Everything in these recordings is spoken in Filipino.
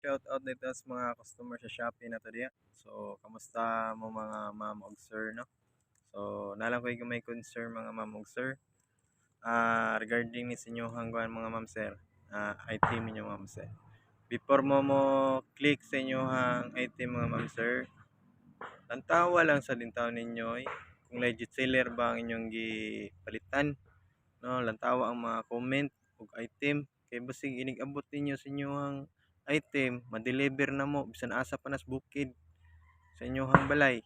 shout out dito sa mga customer sa Shopee na to diya. So, kamusta mo mga ma'am ug sir, no? So, nalang ko yung may concern mga ma'am ug sir. Regarding ni sa inyo hangguan mga ma'am sir. Item niyo ma'am sir. Before mo click sa inyo hang item mga ma'am sir, tantawa lang sa dintaw ninyo kung legit seller ba ang inyong gipalitan, no? Lantawa ang mga comment ug item kay basig inig-abot ninyo sa inyohang item ma-deliver na mo bisan asa pa nas bukid sa inyohang balay.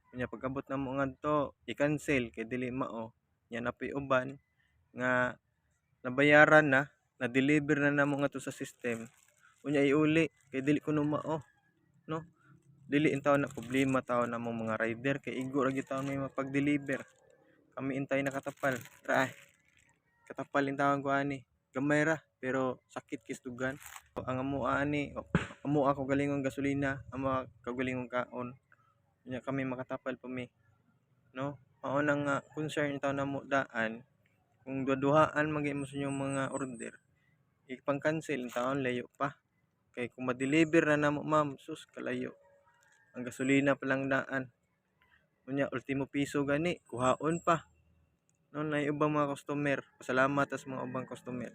Kunya pag-abot na mo ngadto i-cancel kay dili mao, nya napoy uban nga nabayaran na, na-deliver na namo ngadto sa system. Unya iuli kay dili kuno mao, no? Dili in taon na problema taon na mo mga rider kay igo ra gyud taon may mapag-deliver. Kami intay nakatapal. Ra katapal in taon ko ani. Gamay ra pero sakit kistugan. Ang amo ani, amo ako galingong gasolina, amo kagalingong kaon. Nya kami makatapal pa mi, no? Mao nang concern in taon namo daan. Kung duduhaan man mo sa inyong mga order, ipang-cancel in taon layo pa. Kay kung ma-deliver na namo ma'am, sus kalayo. Ang gasolina pa lang daan. Unya ultimo piso gani, kuhaon pa. No, na ubang mga customer, pasalamat as mga ubang customer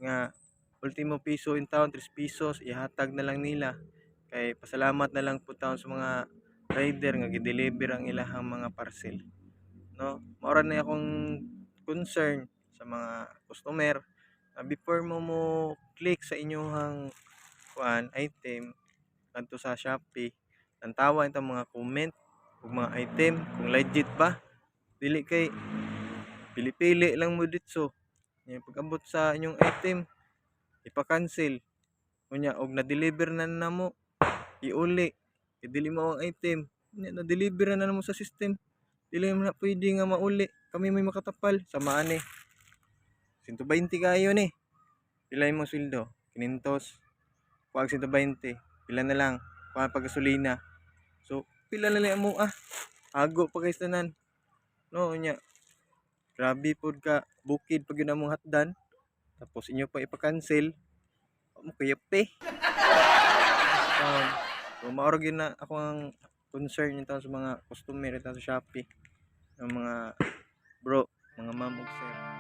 nga ultimo piso in town 3 pesos ihatag na lang nila. Kay pasalamat na lang po taon sa mga rider nga gi-deliver ang ilahang mga parcel, no? Mao na akong concern sa mga customer. Before mo click sa inyong item adto sa Shopee, tantawa itong mga comment ug mga item kung legit ba. Dili kay pili-pili lang mo ditso. Pag-abot sa inyong item, ipa-cancel. Unya og na-deliver na namo, iuli. Dili mao ang item. Na-deliver na namo sa system. Dili man na pwede nga mauli. Kami may makatapal. Samaan ni. 120 kayo ni. Pila imong sweldo? 500. Kuwag 120. Pila na lang. Kuha pag gasolina. So, pila na lang mo Ago pa kay tanan. No, unya. Grabe pod ka bukid pag yun among hatdan. Tapos inyo pa ipa-cancel. Mo kayape. So maoro gyud na ako ang concern nito sa mga customer dito sa Shopee. Ng mga bro, mga ma'am ug sir.